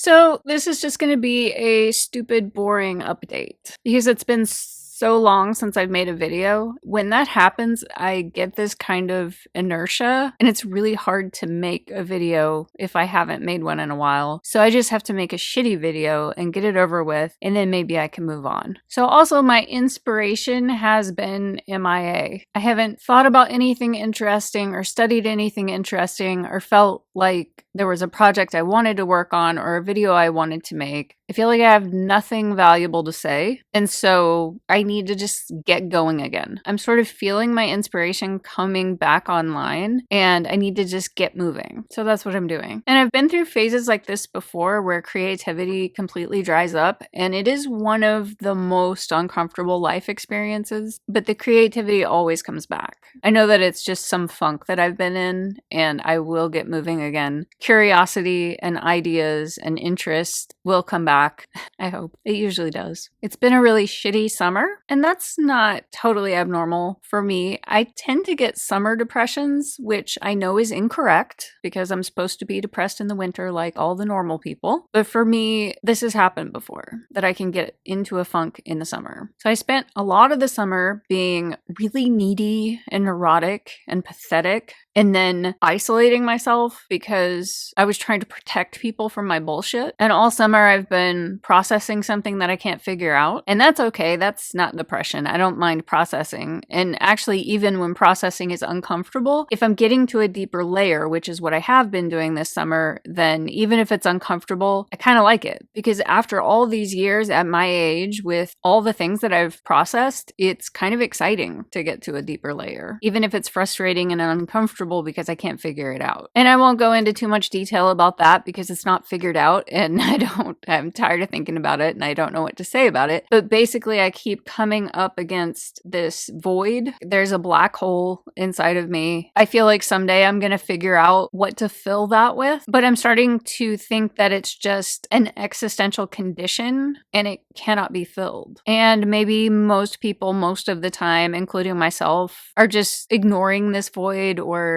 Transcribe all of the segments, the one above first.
So, this is just going to be a stupid, boring update because it's been so long since I've made a video. When that happens, I get this kind of inertia, and it's really hard to make a video if I haven't made one in a while. So, I just have to make a shitty video and get it over with, and then maybe I can move on. So, also, my inspiration has been MIA. I haven't thought about anything interesting or studied anything interesting or felt like there was a project I wanted to work on or a video I wanted to make. I feel like I have nothing valuable to say, and so I need to just get going again. I'm sort of feeling my inspiration coming back online, and I need to just get moving. So that's what I'm doing. And I've been through phases like this before where creativity completely dries up, and it is one of the most uncomfortable life experiences, but the creativity always comes back. I know that it's just some funk that I've been in, and I will get moving again. Curiosity and ideas and interest will come back. I hope. It usually does. It's been a really shitty summer, and that's not totally abnormal for me. I tend to get summer depressions, which I know is incorrect because I'm supposed to be depressed in the winter like all the normal people. But for me, this has happened before, that I can get into a funk in the summer. So I spent a lot of the summer being really needy and neurotic and pathetic, and then isolating myself because I was trying to protect people from my bullshit. And all summer I've been processing something that I can't figure out. And that's okay. That's not depression. I don't mind processing. And actually, even when processing is uncomfortable, if I'm getting to a deeper layer, which is what I have been doing this summer, then even if it's uncomfortable, I kind of like it. Because after all these years at my age, with all the things that I've processed, it's kind of exciting to get to a deeper layer. Even if it's frustrating and uncomfortable because I can't figure it out. And I won't go into too much detail about that because it's not figured out, and I'm tired of thinking about it and I don't know what to say about it. But basically, I keep coming up against this void. There's a black hole inside of me. I feel like someday I'm going to figure out what to fill that with, but I'm starting to think that it's just an existential condition and it cannot be filled. And maybe most people, most of the time, including myself, are just ignoring this void, or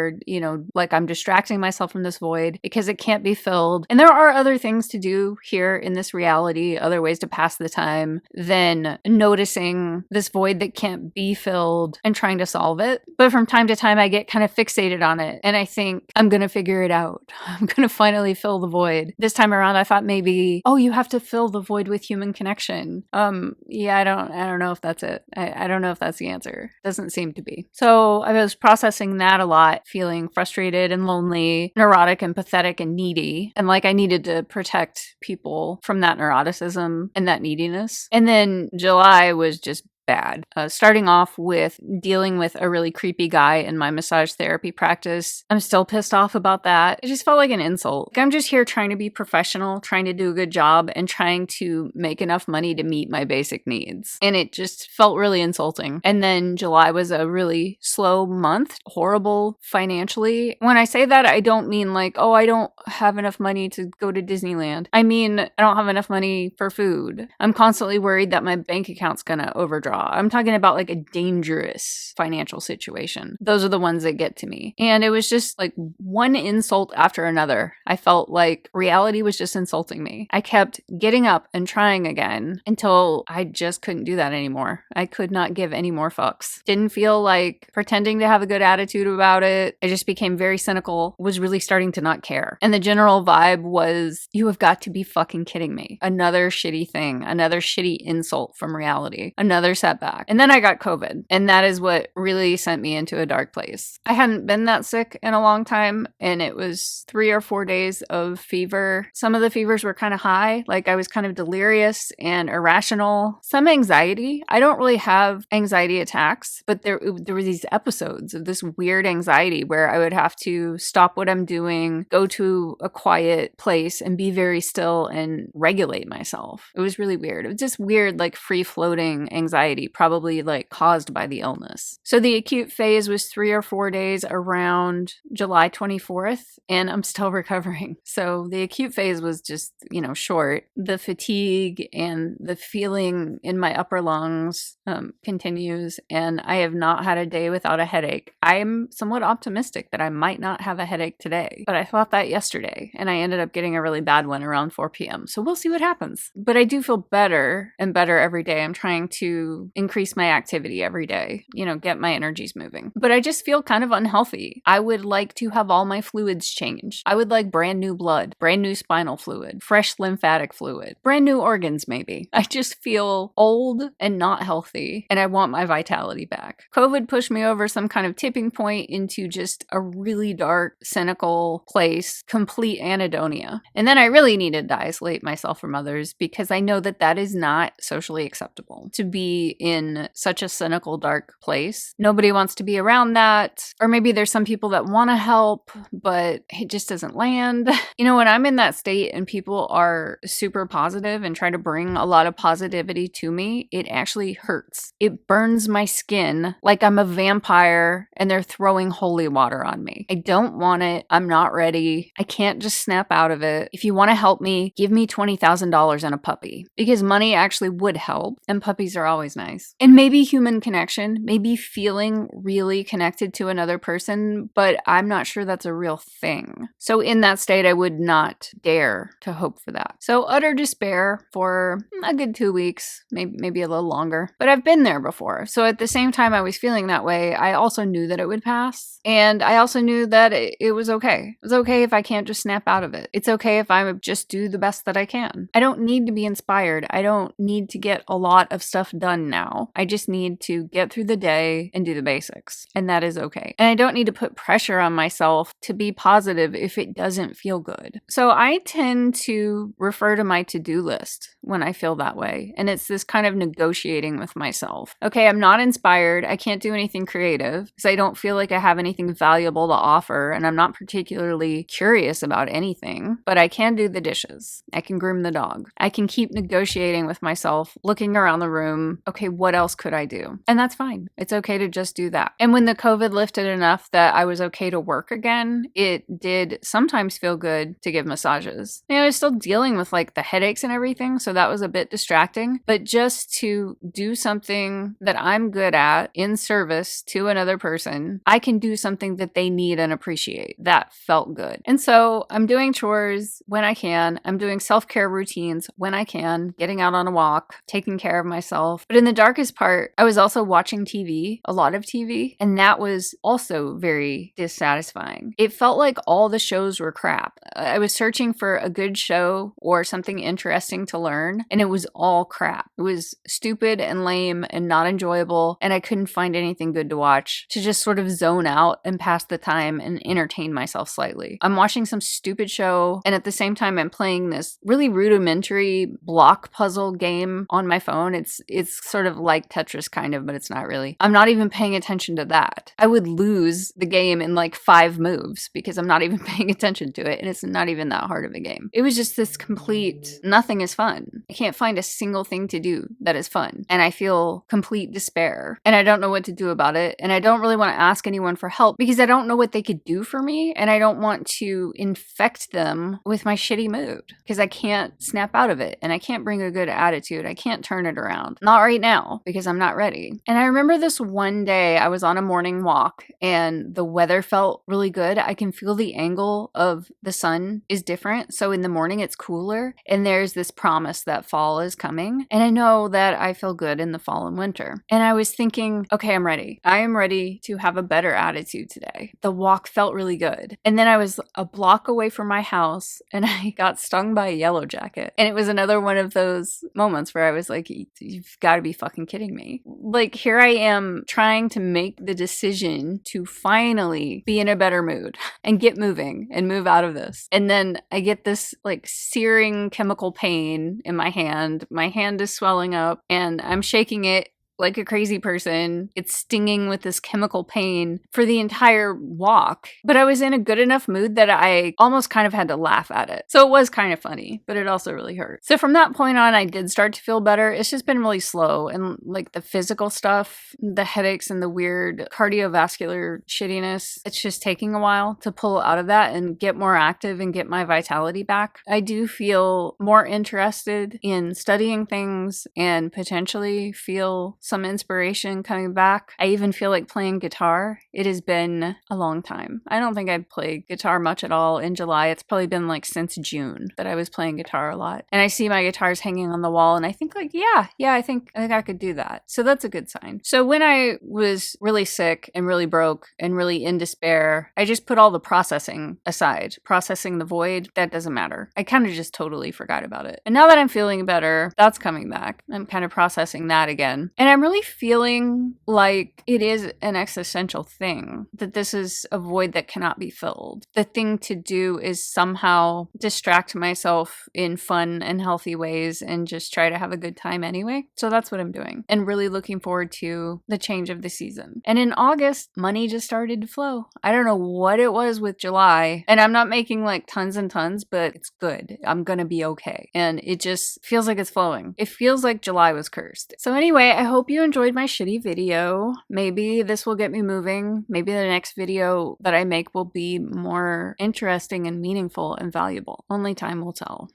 like I'm distracting myself from this void because it can't be filled. And there are other things to do here in this reality, other ways to pass the time than noticing this void that can't be filled and trying to solve it. But from time to time, I get kind of fixated on it, and I think I'm going to figure it out. I'm going to finally fill the void. This time around, I thought maybe, oh, you have to fill the void with human connection. Yeah, I don't know if that's it. I don't know if that's the answer. Doesn't seem to be. So I was processing that a lot, feeling frustrated and lonely, neurotic and pathetic and needy, and like I needed to protect people from that neuroticism and that neediness. And then July was just bad. Starting off with dealing with a really creepy guy in my massage therapy practice. I'm still pissed off about that. It just felt like an insult. I'm just here trying to be professional, trying to do a good job, and trying to make enough money to meet my basic needs. And it just felt really insulting. And then July was a really slow month, horrible financially. When I say that, I don't mean like, oh, I don't have enough money to go to Disneyland. I mean, I don't have enough money for food. I'm constantly worried that my bank account's gonna overdraw. I'm talking about like a dangerous financial situation. Those are the ones that get to me. And it was just like one insult after another. I felt like reality was just insulting me. I kept getting up and trying again until I just couldn't do that anymore. I could not give any more fucks. Didn't feel like pretending to have a good attitude about it. I just became very cynical, was really starting to not care. And the general vibe was, you have got to be fucking kidding me. Another shitty thing, another shitty insult from reality, another setback. And then I got COVID, and that is what really sent me into a dark place. I hadn't been that sick in a long time, and it was 3 or 4 days of fever. Some of the fevers were kind of high, like I was kind of delirious and irrational. Some anxiety. I don't really have anxiety attacks, but there were these episodes of this weird anxiety where I would have to stop what I'm doing, go to a quiet place and be very still and regulate myself. It was really weird. It was just weird, like free-floating anxiety anxiety, probably like caused by the illness. So the acute phase was 3 or 4 days around July 24th, and I'm still recovering. So the acute phase was just, short. The fatigue and the feeling in my upper lungs continues, and I have not had a day without a headache. I'm somewhat optimistic that I might not have a headache today, but I thought that yesterday, and I ended up getting a really bad one around 4 p.m. So we'll see what happens. But I do feel better and better every day. I'm trying to increase my activity every day, get my energies moving. But I just feel kind of unhealthy. I would like to have all my fluids changed. I would like brand new blood, brand new spinal fluid, fresh lymphatic fluid, brand new organs maybe. I just feel old and not healthy, and I want my vitality back. COVID pushed me over some kind of tipping point into just a really dark, cynical place, complete anhedonia. And then I really needed to isolate myself from others because I know that that is not socially acceptable to be in such a cynical, dark place. Nobody wants to be around that. Or maybe there's some people that want to help, but it just doesn't land. When I'm in that state and people are super positive and try to bring a lot of positivity to me, it actually hurts. It burns my skin like I'm a vampire and they're throwing holy water on me. I don't want it. I'm not ready. I can't just snap out of it. If you want to help me, give me $20,000 and a puppy, because money actually would help, and puppies are always nice. And maybe human connection, maybe feeling really connected to another person, but I'm not sure that's a real thing. So in that state, I would not dare to hope for that. So utter despair for a good 2 weeks, maybe a little longer. But I've been there before. So at the same time I was feeling that way, I also knew that it would pass. And I also knew that it was okay. It was okay if I can't just snap out of it. It's okay if I just do the best that I can. I don't need to be inspired. I don't need to get a lot of stuff done now. I just need to get through the day and do the basics. And that is okay. And I don't need to put pressure on myself to be positive if it doesn't feel good. So I tend to refer to my to-do list when I feel that way. And it's this kind of negotiating with myself. Okay, I'm not inspired. I can't do anything creative because I don't feel like I have anything valuable to offer, and I'm not particularly curious about anything, but I can do the dishes. I can groom the dog. I can keep negotiating with myself, looking around the room. Okay, what else could I do? And that's fine. It's okay to just do that. And when the COVID lifted enough that I was okay to work again, it did sometimes feel good to give massages. I was still dealing with like the headaches and everything, so that was a bit distracting, but just to do something that I'm good at in service to another person, I can do something that they need and appreciate. That felt good. And so I'm doing chores when I can. I'm doing self-care routines when I can, getting out on a walk, taking care of myself. But in the darkest part, I was also watching TV, a lot of TV, and that was also very dissatisfying. It felt like all the shows were crap. I was searching for a good show or something interesting to learn, and it was all crap. It was stupid and lame and not enjoyable, and I couldn't find anything good to watch to just sort of zone out and pass the time and entertain myself slightly. I'm watching some stupid show, and at the same time I'm playing this really rudimentary block puzzle game on my phone. It's sort of like Tetris kind of, but it's not really. I'm not even paying attention to that. I would lose the game in like 5 moves because I'm not even paying attention to it, and it's not even that hard of a game. It was just this complete nothing is fun. I can't find a single thing to do that is fun, and I feel complete despair, and I don't know what to do about it, and I don't really want to ask anyone for help because I don't know what they could do for me, and I don't want to infect them with my shitty mood because I can't snap out of it, and I can't bring a good attitude. I can't turn it around. Not right now because I'm not ready. And I remember this one day I was on a morning walk and the weather felt really good. I can feel the angle of the sun is different. So in the morning it's cooler, and there's this promise that fall is coming. And I know that I feel good in the fall and winter. And I was thinking, okay, I'm ready. I am ready to have a better attitude today. The walk felt really good. And then I was a block away from my house and I got stung by a yellow jacket. And it was another one of those moments where I was like, you've got to be fucking kidding me. Like, here I am trying to make the decision to finally be in a better mood and get moving and move out of this. And then I get this like searing chemical pain in my hand. My hand is swelling up and I'm shaking it like a crazy person. It's stinging with this chemical pain for the entire walk. But I was in a good enough mood that I almost kind of had to laugh at it. So it was kind of funny, but it also really hurt. So from that point on, I did start to feel better. It's just been really slow. And like the physical stuff, the headaches and the weird cardiovascular shittiness, it's just taking a while to pull out of that and get more active and get my vitality back. I do feel more interested in studying things and potentially feel some inspiration coming back. I even feel like playing guitar. It has been a long time. I don't think I'd played guitar much at all in July. It's probably been like since June that I was playing guitar a lot. And I see my guitars hanging on the wall and I think like, yeah, I think I could do that. So that's a good sign. So when I was really sick and really broke and really in despair, I just put all the processing aside. Processing the void, that doesn't matter. I kind of just totally forgot about it. And now that I'm feeling better, that's coming back. I'm kind of processing that again. And I'm really feeling like it is an existential thing, that this is a void that cannot be filled. The thing to do is somehow distract myself in fun and healthy ways and just try to have a good time anyway. So that's what I'm doing. And really looking forward to the change of the season. And in August, money just started to flow. I don't know what it was with July. And I'm not making like tons and tons, but it's good. I'm gonna be okay. And it just feels like it's flowing. It feels like July was cursed. So anyway, I hope you enjoyed my shitty video. Maybe this will get me moving. Maybe the next video that I make will be more interesting and meaningful and valuable. Only time will tell.